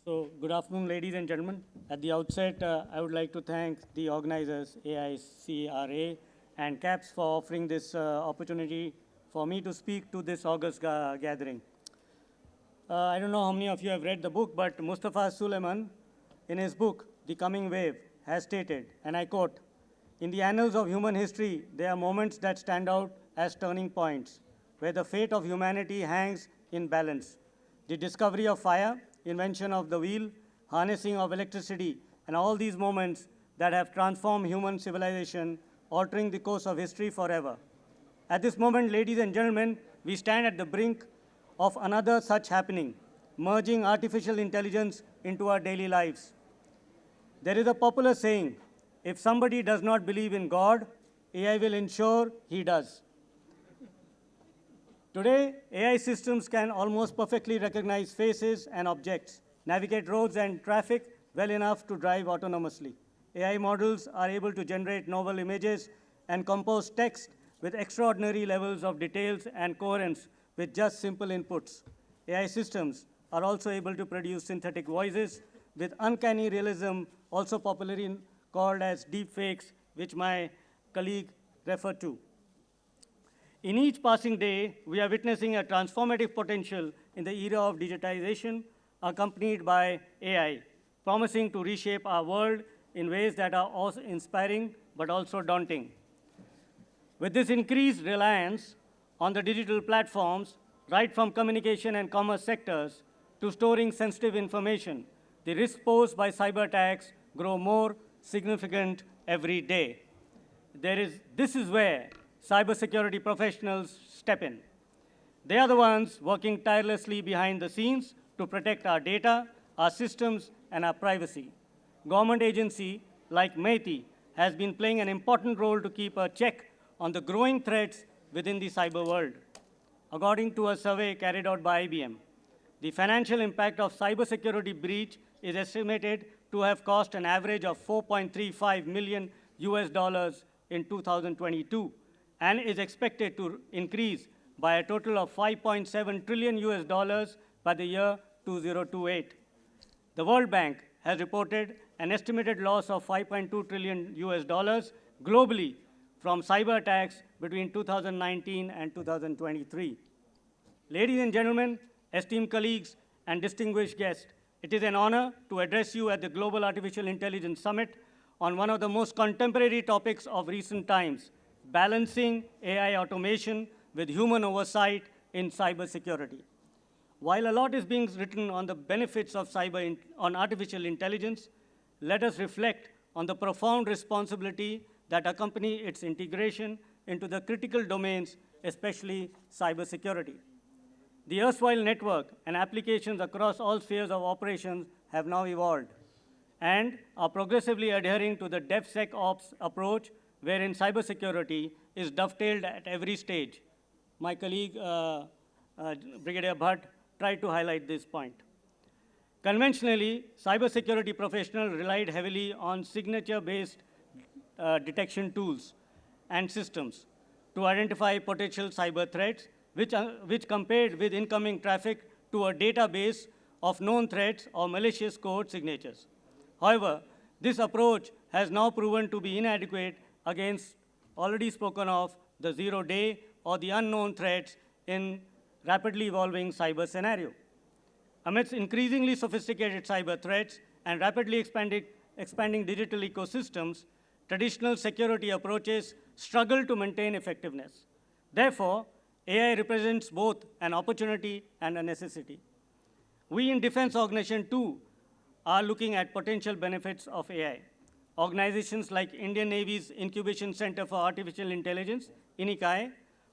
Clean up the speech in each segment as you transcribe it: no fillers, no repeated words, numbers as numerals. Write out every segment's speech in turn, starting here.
So, good afternoon, ladies and gentlemen. At the outset, I would like to thank the organizers, AICRA and CAPS, for offering this opportunity for me to speak to this August gathering. I don't know how many of you have read the book, but Mustafa Suleiman, in his book, The Coming Wave, has stated, and I quote, "In the annals of human history, there are moments that stand out as turning points, where the fate of humanity hangs in balance. The discovery of fire, invention of the wheel, harnessing of electricity, and all these moments that have transformed human civilization, altering the course of history forever. At this moment, ladies and gentlemen, we stand at the brink of another such happening, merging artificial intelligence into our daily lives. There is a popular saying, if somebody does not believe in God, AI will ensure he does. Today, AI systems can almost perfectly recognize faces and objects, navigate roads and traffic well enough to drive autonomously. AI models are able to generate novel images and compose text with extraordinary levels of details and coherence with just simple inputs. AI systems are also able to produce synthetic voices with uncanny realism, also popularly called as deepfakes, which my colleague referred to. In each passing day, we are witnessing a transformative potential in the era of digitization accompanied by AI, promising to reshape our world in ways that are also inspiring but also daunting. With this increased reliance on the digital platforms, right from communication and commerce sectors to storing sensitive information, the risks posed by cyber attacks grow more significant every day. This is where cybersecurity professionals step in. They are the ones working tirelessly behind the scenes to protect our data, our systems, and our privacy. Government agency like MeitY has been playing an important role to keep a check on the growing threats within the cyber world. According to a survey carried out by IBM, the financial impact of cybersecurity breach is estimated to have cost an average of $4.35 million in 2022, and is expected to increase by a total of $5.7 trillion by the year 2028. The World Bank has reported an estimated loss of $5.2 trillion globally from cyber attacks between 2019 and 2023. Ladies and gentlemen, esteemed colleagues, and distinguished guests, it is an honor to address you at the Global Artificial Intelligence Summit on one of the most contemporary topics of recent times, balancing AI automation with human oversight in cybersecurity. While a lot is being written on the benefits of on artificial intelligence, let us reflect on the profound responsibility that accompany its integration into the critical domains, especially cybersecurity. The erstwhile network and applications across all spheres of operations have now evolved and are progressively adhering to the DevSecOps approach, wherein cybersecurity is dovetailed at every stage. My colleague, Brigadier Bhatt, tried to highlight this point. Conventionally, cybersecurity professionals relied heavily on signature-based detection tools and systems to identify potential cyber threats, which compared with incoming traffic to a database of known threats or malicious code signatures. However, this approach has now proven to be inadequate against already spoken of the zero-day or the unknown threats in rapidly evolving cyber scenario. Amidst increasingly sophisticated cyber threats and rapidly expanding digital ecosystems, traditional security approaches struggle to maintain effectiveness. Therefore, AI represents both an opportunity and a necessity. We in defense organization too are looking at potential benefits of AI. Organizations like Indian Navy's Incubation Center for Artificial Intelligence, INICAI,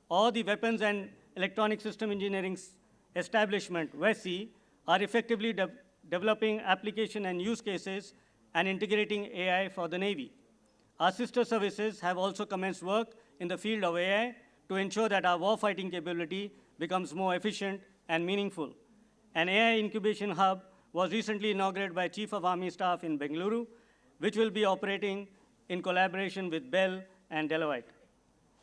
or the Weapons and Electronic System Engineering Establishment, WESI, are effectively developing application and use cases and integrating AI for the Navy. Our sister services have also commenced work in the field of AI to ensure that our warfighting capability becomes more efficient and meaningful. An AI incubation hub was recently inaugurated by Chief of Army Staff in Bengaluru, which will be operating in collaboration with Bell and Deloitte.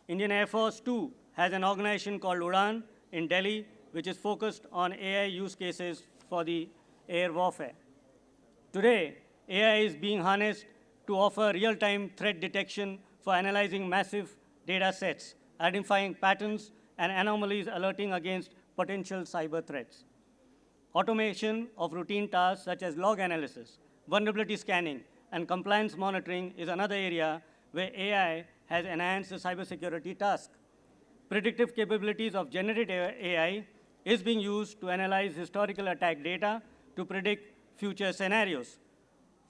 Indian Air Force, too, has an organization called UDAN in Delhi, which is focused on AI use cases for the air warfare. Today, AI is being harnessed to offer real-time threat detection for analyzing massive data sets, identifying patterns and anomalies, alerting against potential cyber threats. Automation of routine tasks such as log analysis, vulnerability scanning, and compliance monitoring is another area where AI has enhanced the cybersecurity task. Predictive capabilities of generative AI is being used to analyze historical attack data to predict future scenarios.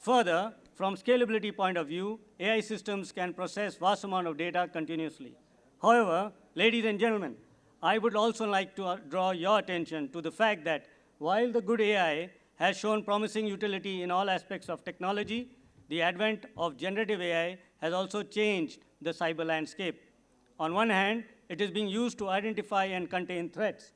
Further, from scalability point of view, AI systems can process vast amount of data continuously. However, ladies and gentlemen, I would also like to draw your attention to the fact that while the good AI has shown promising utility in all aspects of technology, the advent of generative AI has also changed the cyber landscape. On one hand, it is being used to identify and contain threats.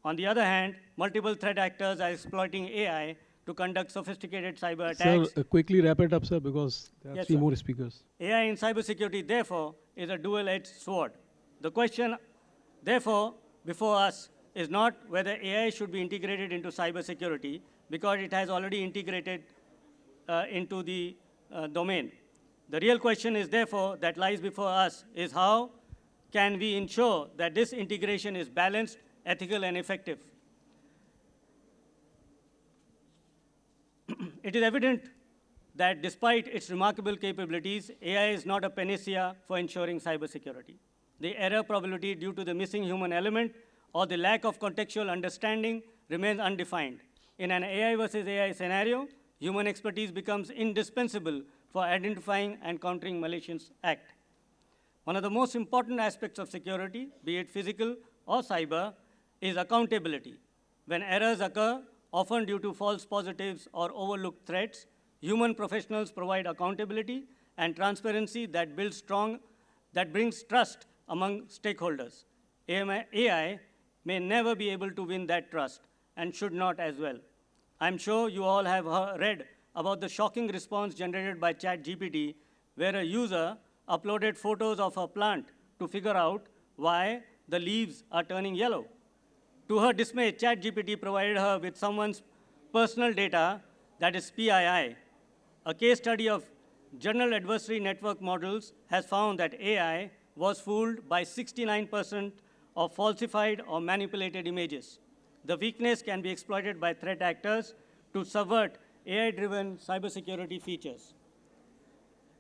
On the other hand, multiple threat actors are exploiting AI to conduct sophisticated cyber attacks. Sir, quickly wrap it up, sir, because there are Yes, three sir. more speakers. AI in cybersecurity, therefore, is a dual-edged sword. The question, therefore, before us is not whether AI should be integrated into cybersecurity, because it has already integrated into the domain. The real question is, therefore, that lies before us is how can we ensure that this integration is balanced, ethical, and effective. It is evident that despite its remarkable capabilities, AI is not a panacea for ensuring cybersecurity. The error probability due to the missing human element or the lack of contextual understanding remains undefined. In an AI versus AI scenario, human expertise becomes indispensable for identifying and countering malicious act. One of the most important aspects of security, be it physical or cyber, is accountability. When errors occur, often due to false positives or overlooked threats, human professionals provide accountability and transparency that brings trust among stakeholders. AI may never be able to win that trust and should not as well. I'm sure you all have read about the shocking response generated by ChatGPT, where a user uploaded photos of her plant to figure out why the leaves are turning yellow. To her dismay, ChatGPT provided her with someone's personal data, that is PII. A case study of general adversary network models has found that AI was fooled by 69% of falsified or manipulated images. The weakness can be exploited by threat actors to subvert AI-driven cybersecurity features.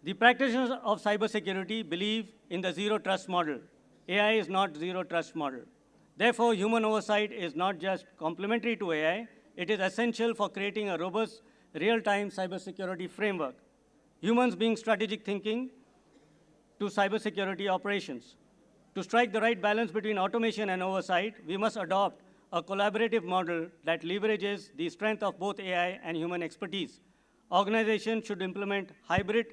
The practitioners of cybersecurity believe in the zero trust model. AI is not zero trust model. Therefore, human oversight is not just complementary to AI, it is essential for creating a robust, real-time cybersecurity framework. Humans bring strategic thinking to cybersecurity operations. To strike the right balance between automation and oversight, we must adopt a collaborative model that leverages the strength of both AI and human expertise. Organizations should implement hybrid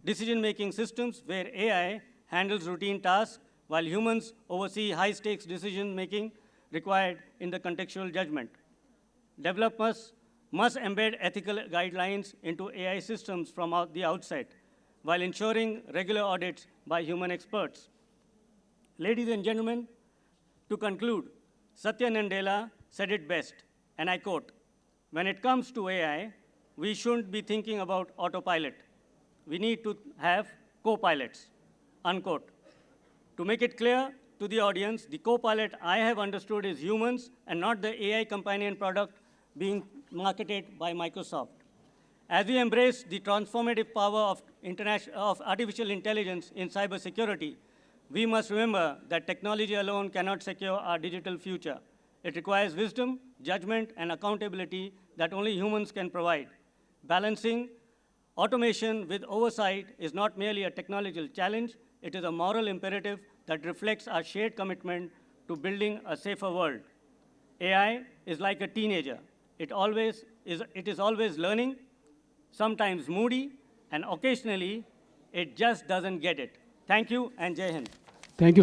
decision-making systems where AI handles routine tasks while humans oversee high-stakes decision-making required in the contextual judgment. Developers must embed ethical guidelines into AI systems from the outset, while ensuring regular audits by human experts. Ladies and gentlemen, to conclude, Satya Nadella said it best, and I quote, "When it comes to AI, we shouldn't be thinking about autopilot. We need to have co-pilots," unquote. To make it clear to the audience, the co-pilot I have understood is humans and not the AI companion product being marketed by Microsoft. As we embrace the transformative power of artificial intelligence in cybersecurity, we must remember that technology alone cannot secure our digital future. It requires wisdom, judgment, and accountability that only humans can provide. Balancing automation with oversight is not merely a technological challenge, it is a moral imperative that reflects our shared commitment to building a safer world. AI is like a teenager. It is always learning, sometimes moody, and occasionally it just doesn't get it. Thank you, and Jai Hind. Thank you.